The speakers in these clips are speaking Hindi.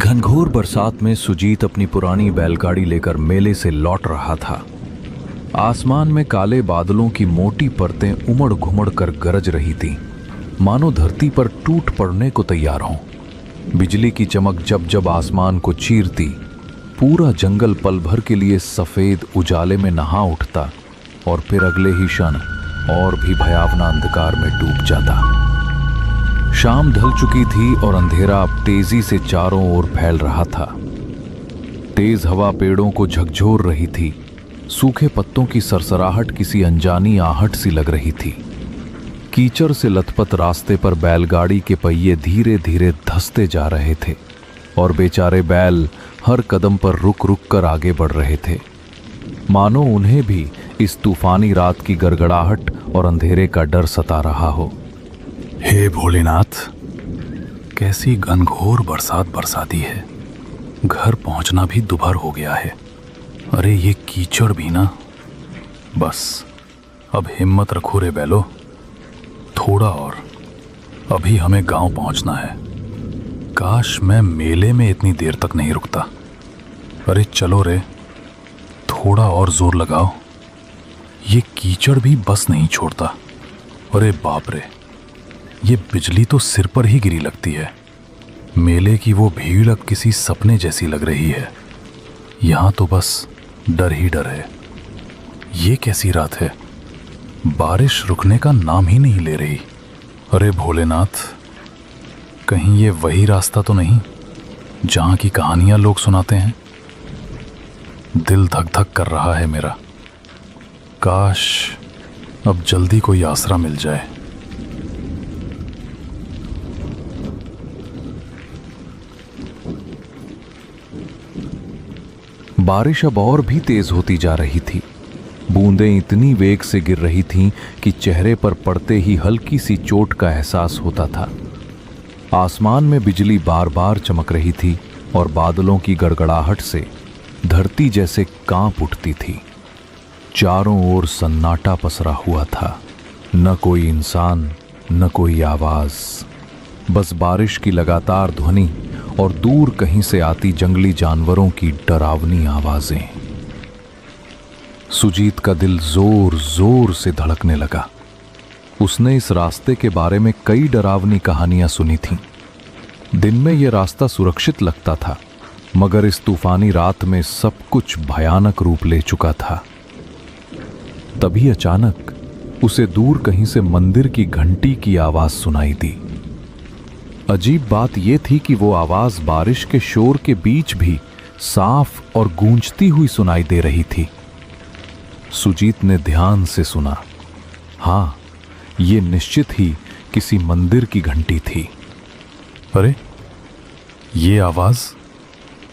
घनघोर बरसात में सुजीत अपनी पुरानी बैलगाड़ी लेकर मेले से लौट रहा था। आसमान में काले बादलों की मोटी परतें उमड़ घुमड़ कर गरज रही थीं, मानो धरती पर टूट पड़ने को तैयार हों। बिजली की चमक जब जब आसमान को चीरती, पूरा जंगल पल भर के लिए सफेद उजाले में नहा उठता और फिर अगले ही क्षण और भी भयावना अंधकार में डूब जाता। शाम ढल चुकी थी और अंधेरा अब तेजी से चारों ओर फैल रहा था। तेज हवा पेड़ों को झकझोर रही थी। सूखे पत्तों की सरसराहट किसी अनजानी आहट सी लग रही थी। कीचड़ से लथपथ रास्ते पर बैलगाड़ी के पहिए धीरे धीरे धंसते जा रहे थे और बेचारे बैल हर कदम पर रुक रुक कर आगे बढ़ रहे थे, मानो उन्हें भी इस तूफानी रात की गड़गड़ाहट और अंधेरे का डर सता रहा हो। हे भोलेनाथ, कैसी घनघोर बरसात बरसाती है। घर पहुंचना भी दुभर हो गया है। अरे ये कीचड़ भी ना। बस अब हिम्मत रखो रे बैलो, थोड़ा और, अभी हमें गांव पहुंचना है। काश मैं मेले में इतनी देर तक नहीं रुकता। अरे चलो रे, थोड़ा और जोर लगाओ। ये कीचड़ भी बस नहीं छोड़ता। अरे बाप रे, ये बिजली तो सिर पर ही गिरी लगती है। मेले की वो भीड़ अब किसी सपने जैसी लग रही है। यहां तो बस डर ही डर है। ये कैसी रात है, बारिश रुकने का नाम ही नहीं ले रही। अरे भोलेनाथ, कहीं ये वही रास्ता तो नहीं जहां की कहानियां लोग सुनाते हैं। दिल धक धक कर रहा है मेरा। काश अब जल्दी कोई आसरा मिल जाए। बारिश अब और भी तेज होती जा रही थी। बूंदें इतनी वेग से गिर रही थीं कि चेहरे पर पड़ते ही हल्की सी चोट का एहसास होता था। आसमान में बिजली बार बार चमक रही थी और बादलों की गड़गड़ाहट से धरती जैसे कांप उठती थी। चारों ओर सन्नाटा पसरा हुआ था। न कोई इंसान, न कोई आवाज, बस बारिश की लगातार ध्वनि और दूर कहीं से आती जंगली जानवरों की डरावनी आवाजें। सुजीत का दिल जोर जोर से धड़कने लगा। उसने इस रास्ते के बारे में कई डरावनी कहानियां सुनी थीं। दिन में यह रास्ता सुरक्षित लगता था, मगर इस तूफानी रात में सब कुछ भयानक रूप ले चुका था। तभी अचानक उसे दूर कहीं से मंदिर की घंटी की आवाज सुनाई दी। अजीब बात यह थी कि वो आवाज बारिश के शोर के बीच भी साफ और गूंजती हुई सुनाई दे रही थी। सुजीत ने ध्यान से सुना। हाँ, ये निश्चित ही किसी मंदिर की घंटी थी। अरे ये आवाज,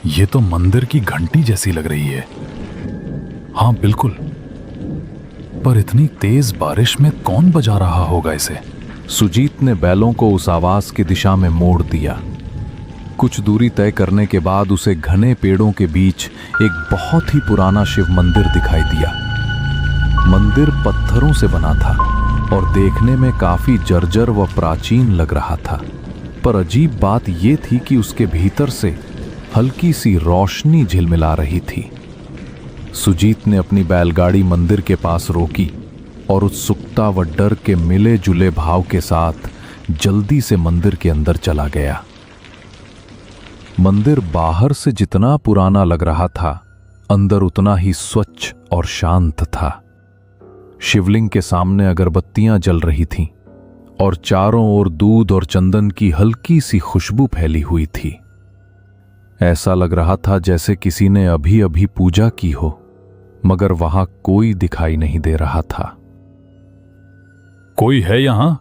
ये तो मंदिर की घंटी जैसी लग रही है। हाँ बिल्कुल, पर इतनी तेज बारिश में कौन बजा रहा होगा इसे? सुजीत ने बैलों को उस आवाज की दिशा में मोड़ दिया। कुछ दूरी तय करने के बाद उसे घने पेड़ों के बीच एक बहुत ही पुराना शिव मंदिर दिखाई दिया। मंदिर पत्थरों से बना था और देखने में काफी जर्जर व प्राचीन लग रहा था, पर अजीब बात यह थी कि उसके भीतर से हल्की सी रोशनी झिलमिला रही थी। सुजीत ने अपनी बैलगाड़ी मंदिर के पास रोकी और उत्सुकता व डर के मिले जुले भाव के साथ जल्दी से मंदिर के अंदर चला गया। मंदिर बाहर से जितना पुराना लग रहा था, अंदर उतना ही स्वच्छ और शांत था। शिवलिंग के सामने अगरबत्तियां जल रही थीं और चारों ओर दूध और चंदन की हल्की सी खुशबू फैली हुई थी। ऐसा लग रहा था जैसे किसी ने अभी अभी पूजा की हो, मगर वहां कोई दिखाई नहीं दे रहा था। कोई है यहां?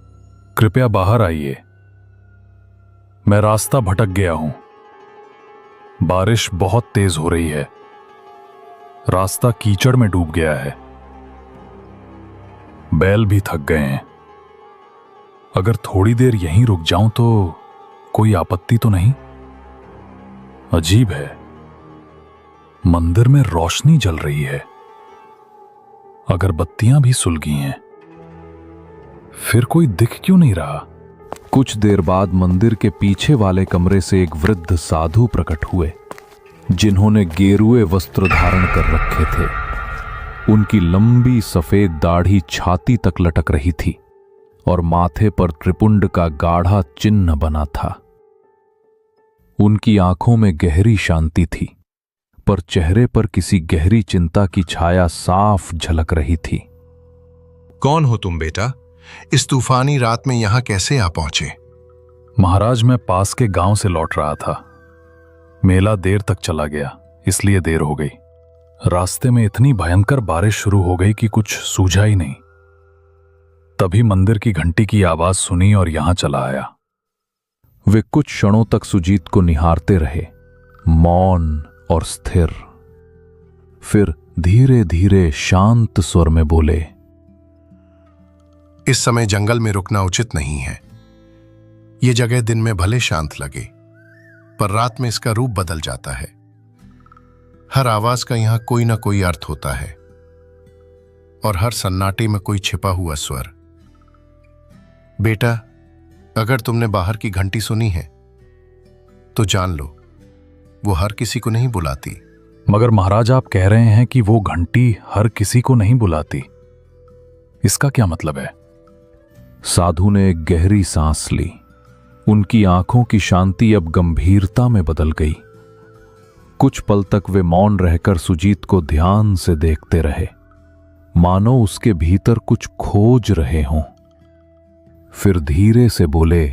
कृपया बाहर आइए। मैं रास्ता भटक गया हूं। बारिश बहुत तेज हो रही है। रास्ता कीचड़ में डूब गया है। बैल भी थक गए हैं। अगर थोड़ी देर यहीं रुक जाऊं तो कोई आपत्ति तो नहीं? अजीब है, मंदिर में रोशनी जल रही है, अगरबत्तियां भी सुलगी हैं, फिर कोई दिख क्यों नहीं रहा? कुछ देर बाद मंदिर के पीछे वाले कमरे से एक वृद्ध साधु प्रकट हुए, जिन्होंने गेरुए वस्त्र धारण कर रखे थे। उनकी लंबी सफेद दाढ़ी छाती तक लटक रही थी और माथे पर त्रिपुंड का गाढ़ा चिन्ह बना था। उनकी आंखों में गहरी शांति थी, पर चेहरे पर किसी गहरी चिंता की छाया साफ झलक रही थी। कौन हो तुम बेटा? इस तूफानी रात में यहां कैसे आ पहुंचे? महाराज, मैं पास के गांव से लौट रहा था। मेला देर तक चला गया, इसलिए देर हो गई। रास्ते में इतनी भयंकर बारिश शुरू हो गई कि कुछ सूझा ही नहीं। तभी मंदिर की घंटी की आवाज सुनी और यहां चला आया। वे कुछ क्षणों तक सुजीत को निहारते रहे, मौन और स्थिर। फिर धीरे धीरे शांत स्वर में बोले, इस समय जंगल में रुकना उचित नहीं है। ये जगह दिन में भले शांत लगे, पर रात में इसका रूप बदल जाता है। हर आवाज का यहां कोई ना कोई अर्थ होता है और हर सन्नाटे में कोई छिपा हुआ स्वर। बेटा, अगर तुमने बाहर की घंटी सुनी है तो जान लो, वो हर किसी को नहीं बुलाती। मगर महाराज, आप कह रहे हैं कि वो घंटी हर किसी को नहीं बुलाती। इसका क्या मतलब है? साधु ने एक गहरी सांस ली। उनकी आंखों की शांति अब गंभीरता में बदल गई। कुछ पल तक वे मौन रहकर सुजीत को ध्यान से देखते रहे, मानो उसके भीतर कुछ खोज रहे हों। फिर धीरे से बोले,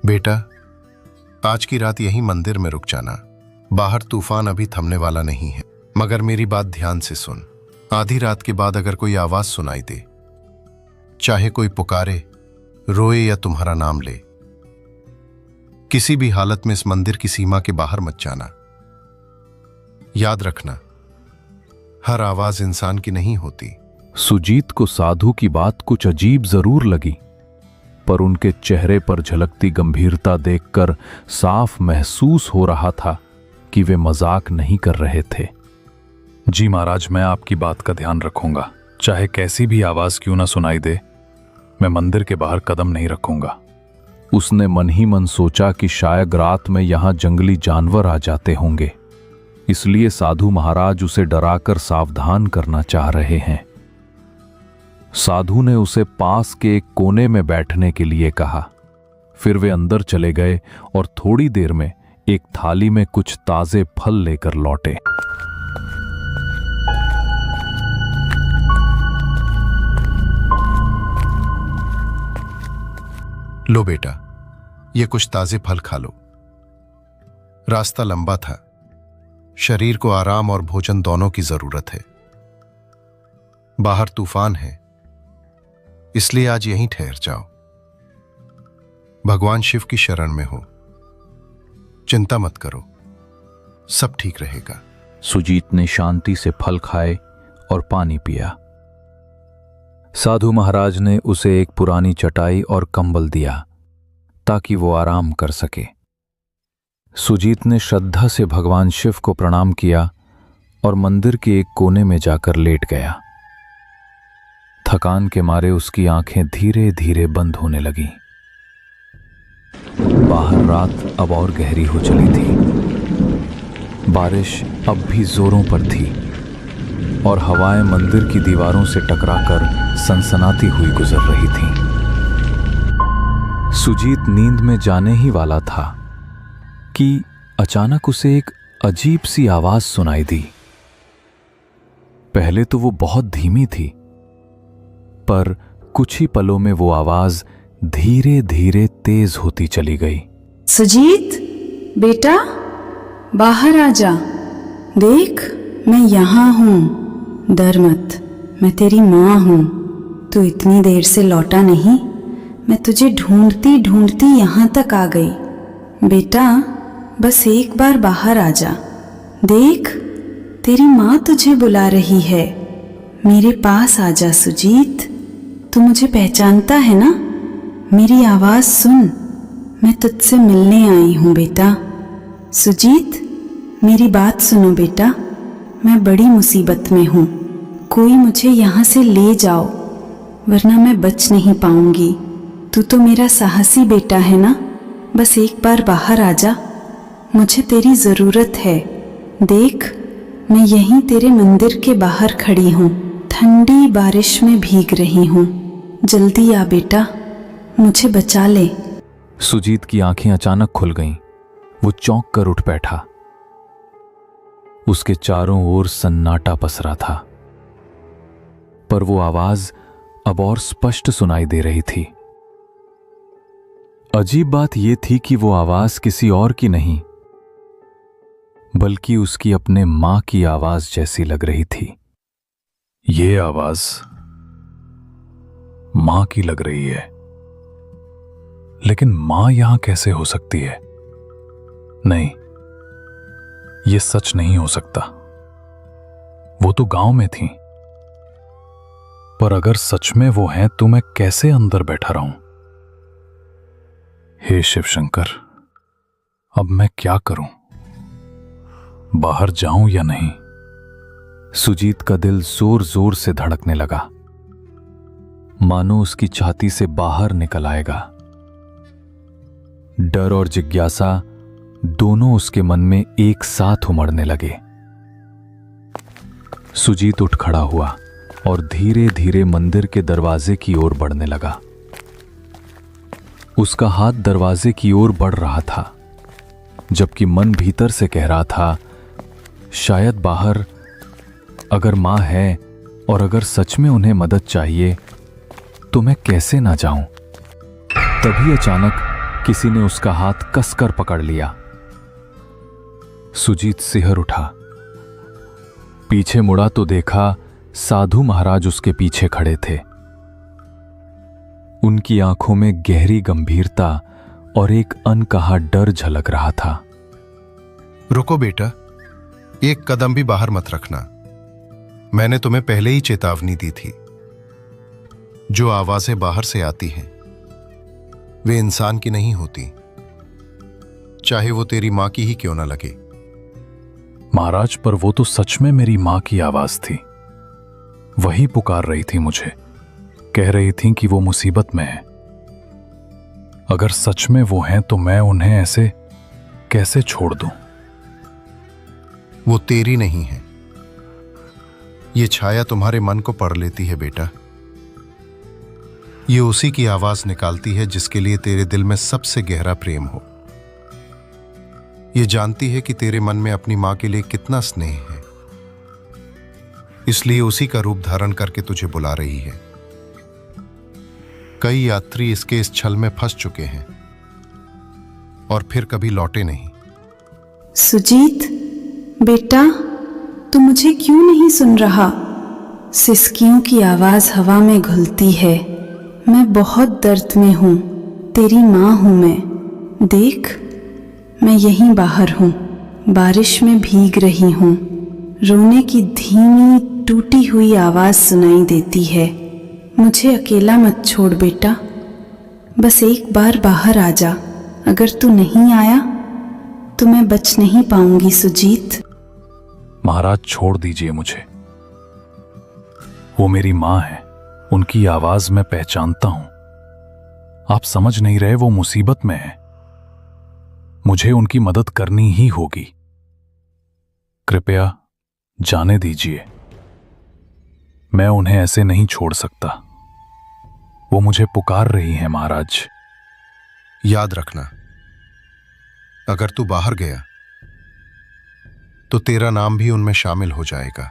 बेटा, आज की रात यहीं मंदिर में रुक जाना। बाहर तूफान अभी थमने वाला नहीं है। मगर मेरी बात ध्यान से सुन। आधी रात के बाद अगर कोई आवाज सुनाई दे, चाहे कोई पुकारे, रोए या तुम्हारा नाम ले, किसी भी हालत में इस मंदिर की सीमा के बाहर मत जाना। याद रखना, हर आवाज इंसान की नहीं होती। सुजीत को साधु की बात कुछ अजीब जरूर लगी, पर उनके चेहरे पर झलकती गंभीरता देखकर साफ महसूस हो रहा था कि वे मजाक नहीं कर रहे थे। जी महाराज, मैं आपकी बात का ध्यान रखूंगा। चाहे कैसी भी आवाज क्यों ना सुनाई दे, मैं मंदिर के बाहर कदम नहीं रखूंगा। उसने मन ही मन सोचा कि शायद रात में यहां जंगली जानवर आ जाते होंगे, इसलिए साधु महाराज उसे डराकर सावधान करना चाह रहे हैं। साधु ने उसे पास के एक कोने में बैठने के लिए कहा। फिर वे अंदर चले गए और थोड़ी देर में एक थाली में कुछ ताजे फल लेकर लौटे। लो बेटा, ये कुछ ताजे फल खा लो। रास्ता लंबा था, शरीर को आराम और भोजन दोनों की जरूरत है। बाहर तूफान है, इसलिए आज यहीं ठहर जाओ। भगवान शिव की शरण में हो, चिंता मत करो, सब ठीक रहेगा। सुजीत ने शांति से फल खाए और पानी पिया। साधु महाराज ने उसे एक पुरानी चटाई और कंबल दिया ताकि वो आराम कर सके। सुजीत ने श्रद्धा से भगवान शिव को प्रणाम किया और मंदिर के एक कोने में जाकर लेट गया। थकान के मारे उसकी आंखें धीरे धीरे बंद होने लगीं। बाहर रात अब और गहरी हो चली थी। बारिश अब भी जोरों पर थी और हवाएं मंदिर की दीवारों से टकराकर सनसनाती हुई गुजर रही थीं। सुजीत नींद में जाने ही वाला था कि अचानक उसे एक अजीब सी आवाज सुनाई दी। पहले तो वो बहुत धीमी थी, पर कुछ ही पलों में वो आवाज धीरे धीरे तेज होती चली गई। सुजीत बेटा, बाहर आ जा। देख, मैं यहाँ हूँ। डर मत, मैं तेरी माँ हूँ। तू इतनी देर से लौटा नहीं, मैं तुझे ढूंढती ढूंढती यहाँ तक आ गई। बेटा, बस एक बार बाहर आ जा। देख, तेरी माँ तुझे बुला रही है। मेरे पास आ जा सुजीत। तू मुझे पहचानता है ना? मेरी आवाज़ सुन, मैं तुझसे मिलने आई हूँ बेटा। सुजीत, मेरी बात सुनो बेटा, मैं बड़ी मुसीबत में हूँ। कोई मुझे यहाँ से ले जाओ। वरना मैं बच नहीं पाऊंगी। तू तो मेरा साहसी बेटा है ना, बस एक बार बाहर आ जा, मुझे तेरी ज़रूरत है। देख, मैं यहीं तेरे मंदिर के बाहर खड़ी हूँ, ठंडी बारिश में भीग रही हूँ। जल्दी आ बेटा, मुझे बचा ले। सुजीत की आंखें अचानक खुल गईं। वो चौंक कर उठ बैठा। उसके चारों ओर सन्नाटा पसरा था, पर वो आवाज अब और स्पष्ट सुनाई दे रही थी। अजीब बात यह थी कि वो आवाज किसी और की नहीं, बल्कि उसकी अपने मां की आवाज जैसी लग रही थी। ये आवाज मां की लग रही है, लेकिन मां यहां कैसे हो सकती है? नहीं, ये सच नहीं हो सकता। वो तो गांव में थी, पर अगर सच में वो हैं तो मैं कैसे अंदर बैठा रहूं? हे शिव शंकर, अब मैं क्या करूं? बाहर जाऊं या नहीं? सुजीत का दिल जोर जोर से धड़कने लगा, मानो उसकी छाती से बाहर निकल आएगा। डर और जिज्ञासा दोनों उसके मन में एक साथ उमड़ने लगे। सुजीत उठ खड़ा हुआ और धीरे धीरे मंदिर के दरवाजे की ओर बढ़ने लगा। उसका हाथ दरवाजे की ओर बढ़ रहा था, जबकि मन भीतर से कह रहा था, शायद बाहर अगर मां है और अगर सच में उन्हें मदद चाहिए तो मैं कैसे ना जाऊं। तभी अचानक किसी ने उसका हाथ कसकर पकड़ लिया। सुजीत सिहर उठा, पीछे मुड़ा तो देखा साधु महाराज उसके पीछे खड़े थे। उनकी आंखों में गहरी गंभीरता और एक अनकहा डर झलक रहा था। रुको बेटा, एक कदम भी बाहर मत रखना। मैंने तुम्हें पहले ही चेतावनी दी थी। जो आवाजें बाहर से आती हैं वे इंसान की नहीं होती, चाहे वो तेरी मां की ही क्यों ना लगे। महाराज, पर वो तो सच में मेरी मां की आवाज थी। वही पुकार रही थी मुझे, कह रही थी कि वो मुसीबत में है। अगर सच में वो हैं तो मैं उन्हें ऐसे कैसे छोड़ दूं? वो तेरी नहीं है, ये छाया तुम्हारे मन को पढ़ लेती है बेटा। ये उसी की आवाज निकालती है जिसके लिए तेरे दिल में सबसे गहरा प्रेम हो। ये जानती है कि तेरे मन में अपनी मां के लिए कितना स्नेह है, इसलिए उसी का रूप धारण करके तुझे बुला रही है। कई यात्री इसके इस छल में फंस चुके हैं और फिर कभी लौटे नहीं। सुजीत बेटा, तू मुझे क्यों नहीं सुन रहा? सिसकियों की आवाज हवा में घुलती है। मैं बहुत दर्द में हूं, तेरी मां हूं मैं। देख, मैं यहीं बाहर हूं, बारिश में भीग रही हूं। रोने की धीमी टूटी हुई आवाज सुनाई देती है। मुझे अकेला मत छोड़ बेटा, बस एक बार बाहर आ जा। अगर तू नहीं आया तो मैं बच नहीं पाऊंगी सुजीत। महाराज, छोड़ दीजिए मुझे। वो मेरी मां है, उनकी आवाज मैं पहचानता हूं। आप समझ नहीं रहे, वो मुसीबत में है। मुझे उनकी मदद करनी ही होगी। कृपया जाने दीजिए, मैं उन्हें ऐसे नहीं छोड़ सकता। वो मुझे पुकार रही हैं महाराज। याद रखना, अगर तू बाहर गया तो तेरा नाम भी उनमें शामिल हो जाएगा।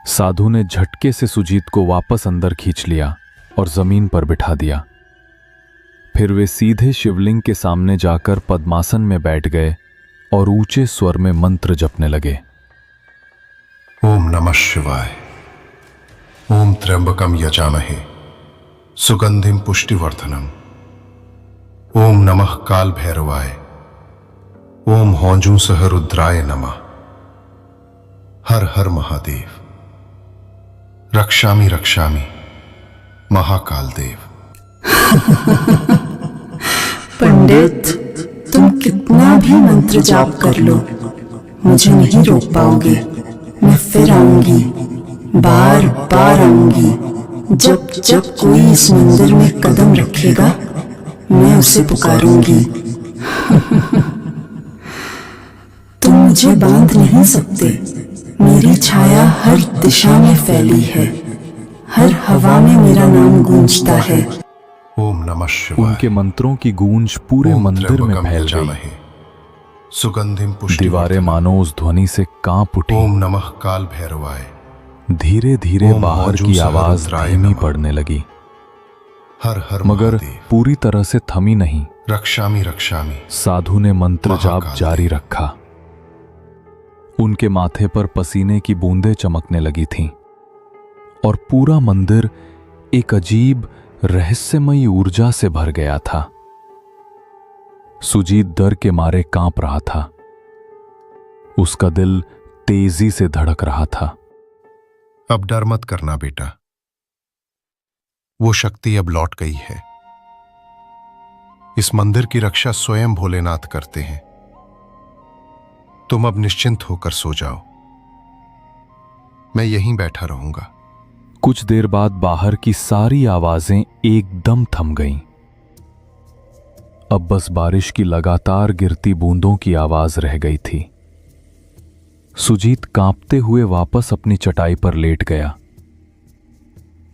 साधु ने झटके से सुजीत को वापस अंदर खींच लिया और जमीन पर बिठा दिया। फिर वे सीधे शिवलिंग के सामने जाकर पद्मासन में बैठ गए और ऊंचे स्वर में मंत्र जपने लगे। ओम नमः शिवाय। ओम त्र्यंबकम यजामहे सुगंधिम पुष्टिवर्धनम। ओम नमः काल भैरवाय। ओम हौजू सह रुद्राय नमः। हर हर महादेव। रक्षामि रक्षामि महाकाल देव। पंडित, तुम कितना भी मंत्र जाप कर लो, मुझे नहीं रोक पाओगे। मैं फिर आऊंगी, बार बार आऊंगी, जब जब कोई इस मंदिर में कदम रखेगा मैं उसे पुकारूंगी। तुम मुझे बांध नहीं सकते, मेरी छाया हर दिशा में फैली है, हर हवा में मेरा नाम गूंजता है। ओम नमः शिवाय। उनके मंत्रों की गूंज पूरे ओम मंदिर में त्र्यंबकम फैल यजामहे, गई। सुगंधिम पुष्टिवर्धनम। दीवारें मानो उस ध्वनि से कांप उठी। ओम नमः काल भैरवाय। धीरे धीरे ओम बाहर मौजू की आवाज सहरुद्राय धीमी नमः। पड़ने लगी, हर हर मगर महादेव। पूरी तरह से थमी नहीं। रक्षामि रक्षामि। साधु ने मंत्र जाप महाकाल जारी रखा। उनके माथे पर पसीने की बूंदें चमकने लगी थीं और पूरा मंदिर एक अजीब रहस्यमयी ऊर्जा से भर गया था। सुजीत डर के मारे कांप रहा था। उसका दिल तेजी से धड़क रहा था। अब डर मत करना बेटा, वो शक्ति अब लौट गई है। इस मंदिर की रक्षा स्वयं भोलेनाथ करते हैं। तुम अब निश्चिंत होकर सो जाओ, मैं यहीं बैठा रहूंगा। कुछ देर बाद बाहर की सारी आवाजें एकदम थम गईं। अब बस बारिश की लगातार गिरती बूंदों की आवाज रह गई थी। सुजीत कांपते हुए वापस अपनी चटाई पर लेट गया,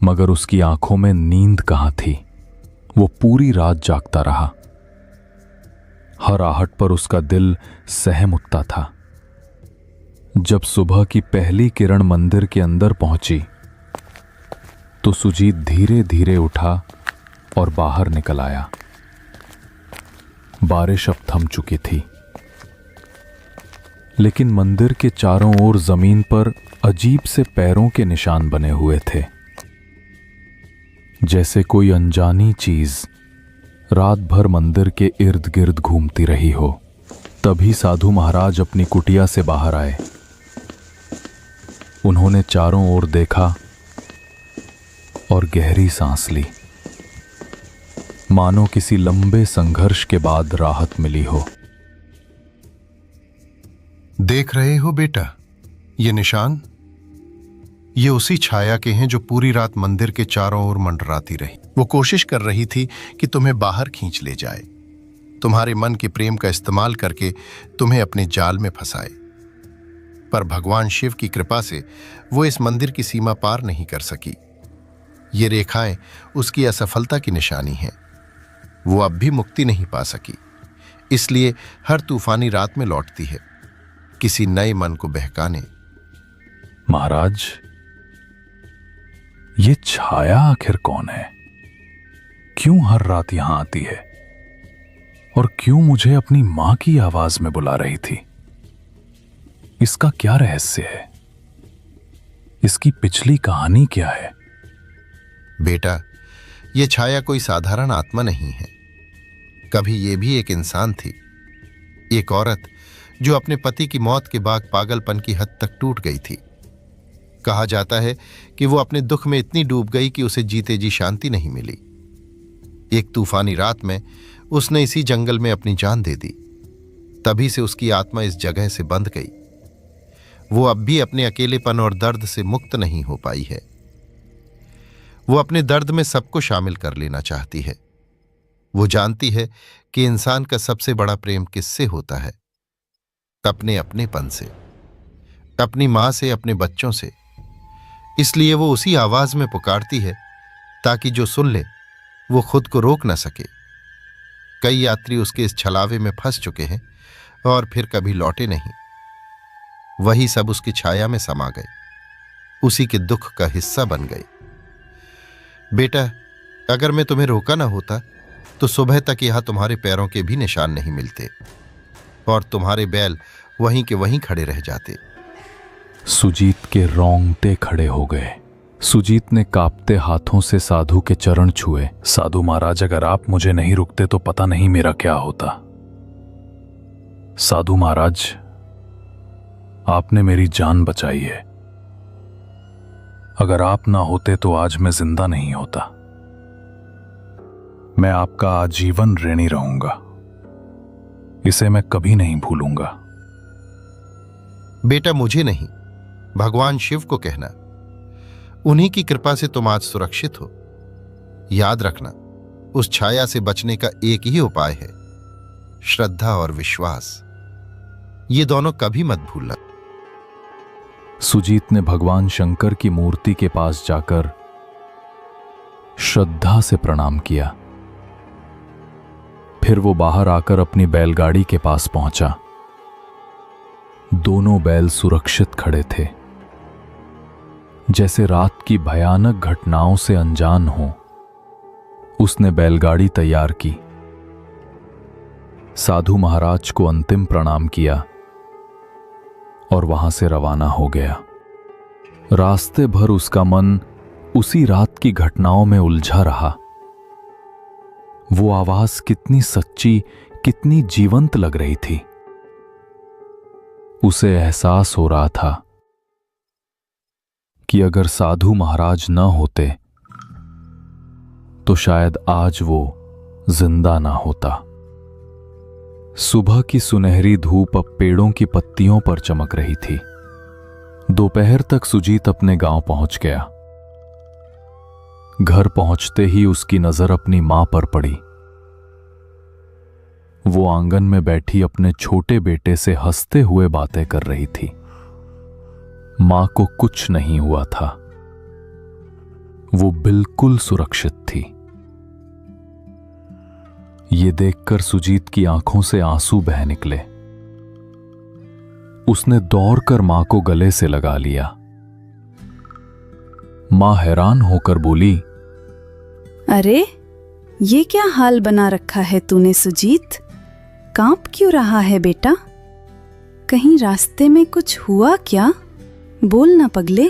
मगर उसकी आंखों में नींद कहां थी। वो पूरी रात जागता रहा। हर आहट पर उसका दिल सहम उठता था। जब सुबह की पहली किरण मंदिर के अंदर पहुंची तो सुजीत धीरे धीरे उठा और बाहर निकल आया। बारिश अब थम चुकी थी, लेकिन मंदिर के चारों ओर जमीन पर अजीब से पैरों के निशान बने हुए थे, जैसे कोई अनजानी चीज रात भर मंदिर के इर्द गिर्द घूमती रही हो। तभी साधु महाराज अपनी कुटिया से बाहर आए। उन्होंने चारों ओर देखा और गहरी सांस ली, मानो किसी लंबे संघर्ष के बाद राहत मिली हो। देख रहे हो बेटा, ये निशान, ये उसी छाया के हैं जो पूरी रात मंदिर के चारों ओर मंडराती रही। वो कोशिश कर रही थी कि तुम्हें बाहर खींच ले जाए, तुम्हारे मन के प्रेम का इस्तेमाल करके तुम्हें अपने जाल में फंसाए। पर भगवान शिव की कृपा से वो इस मंदिर की सीमा पार नहीं कर सकी। ये रेखाएं उसकी असफलता की निशानी हैं। वो अब भी मुक्ति नहीं पा सकी, इसलिए हर तूफानी रात में लौटती है, किसी नए मन को बहकाने। महाराज, ये छाया आखिर कौन है? क्यों हर रात यहां आती है? और क्यों मुझे अपनी मां की आवाज में बुला रही थी? इसका क्या रहस्य है? इसकी पिछली कहानी क्या है? बेटा, ये छाया कोई साधारण आत्मा नहीं है। कभी ये भी एक इंसान थी, एक औरत जो अपने पति की मौत के बाद पागलपन की हद तक टूट गई थी। कहा जाता है कि वो अपने दुख में इतनी डूब गई कि उसे जीते जी शांति नहीं मिली। एक तूफानी रात में उसने इसी जंगल में अपनी जान दे दी। तभी से उसकी आत्मा इस जगह से बंध गई। वो अब भी अपने अकेलेपन और दर्द से मुक्त नहीं हो पाई है। वो अपने दर्द में सबको शामिल कर लेना चाहती है। वो जानती है कि इंसान का सबसे बड़ा प्रेम किससे होता है? अपने अपनेपन से, अपनी मां से, अपने बच्चों से। इसलिए वो उसी आवाज में पुकारती है ताकि जो सुन ले वो खुद को रोक न सके। कई यात्री उसके इस छलावे में फंस चुके हैं और फिर कभी लौटे नहीं। वही सब उसकी छाया में समा गए, उसी के दुख का हिस्सा बन गए। बेटा, अगर मैं तुम्हें रोका ना होता तो सुबह तक यहां तुम्हारे पैरों के भी निशान नहीं मिलते और तुम्हारे बैल वहीं के वहीं खड़े रह जाते। सुजीत के रोंगटे खड़े हो गए। सुजीत ने कांपते हाथों से साधु के चरण छुए। साधु महाराज, अगर आप मुझे नहीं रुकते तो पता नहीं मेरा क्या होता। साधु महाराज, आपने मेरी जान बचाई है। अगर आप ना होते तो आज मैं जिंदा नहीं होता। मैं आपका आजीवन ऋणी रहूंगा, इसे मैं कभी नहीं भूलूंगा। बेटा, मुझे नहीं, भगवान शिव को कहना। उन्हीं की कृपा से तुम आज सुरक्षित हो। याद रखना, उस छाया से बचने का एक ही उपाय है, श्रद्धा और विश्वास। ये दोनों कभी मत भूलना। सुजीत ने भगवान शंकर की मूर्ति के पास जाकर श्रद्धा से प्रणाम किया। फिर वो बाहर आकर अपनी बैलगाड़ी के पास पहुंचा। दोनों बैल सुरक्षित खड़े थे, जैसे रात की भयानक घटनाओं से अनजान हो। उसने बैलगाड़ी तैयार की, साधु महाराज को अंतिम प्रणाम किया और वहां से रवाना हो गया। रास्ते भर उसका मन उसी रात की घटनाओं में उलझा रहा। वो आवाज कितनी सच्ची, कितनी जीवंत लग रही थी। उसे एहसास हो रहा था कि अगर साधु महाराज न होते तो शायद आज वो जिंदा ना होता। सुबह की सुनहरी धूप अब पेड़ों की पत्तियों पर चमक रही थी। दोपहर तक सुजीत अपने गांव पहुंच गया। घर पहुंचते ही उसकी नजर अपनी मां पर पड़ी। वो आंगन में बैठी अपने छोटे बेटे से हंसते हुए बातें कर रही थी। मां को कुछ नहीं हुआ था, वो बिल्कुल सुरक्षित थी। ये देखकर सुजीत की आंखों से आंसू बह निकले। उसने दौड़कर मां को गले से लगा लिया। मां हैरान होकर बोली, अरे ये क्या हाल बना रखा है तूने सुजीत? कांप क्यों रहा है बेटा? कहीं रास्ते में कुछ हुआ क्या? बोल ना पगले,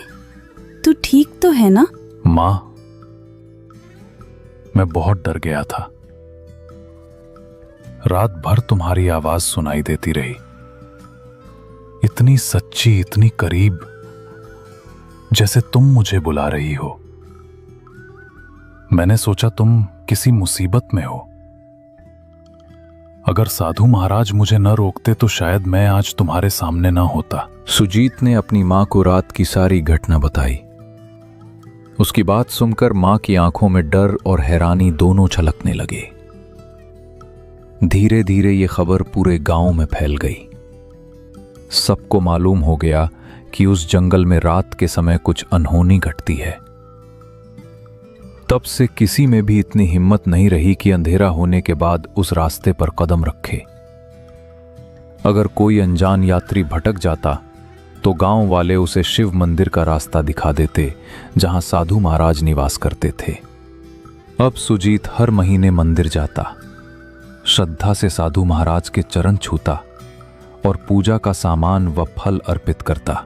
तू ठीक तो है ना? मां, मैं बहुत डर गया था। रात भर तुम्हारी आवाज सुनाई देती रही, इतनी सच्ची, इतनी करीब, जैसे तुम मुझे बुला रही हो। मैंने सोचा तुम किसी मुसीबत में हो। अगर साधु महाराज मुझे न रोकते तो शायद मैं आज तुम्हारे सामने न होता। सुजीत ने अपनी मां को रात की सारी घटना बताई। उसकी बात सुनकर मां की आंखों में डर और हैरानी दोनों छलकने लगे। धीरे धीरे ये खबर पूरे गांव में फैल गई। सबको मालूम हो गया कि उस जंगल में रात के समय कुछ अनहोनी घटती है। तब से किसी में भी इतनी हिम्मत नहीं रही कि अंधेरा होने के बाद उस रास्ते पर कदम रखे। अगर कोई अनजान यात्री भटक जाता तो गांव वाले उसे शिव मंदिर का रास्ता दिखा देते, जहां साधु महाराज निवास करते थे। अब सुजीत हर महीने मंदिर जाता, श्रद्धा से साधु महाराज के चरण छूता और पूजा का सामान व फल अर्पित करता।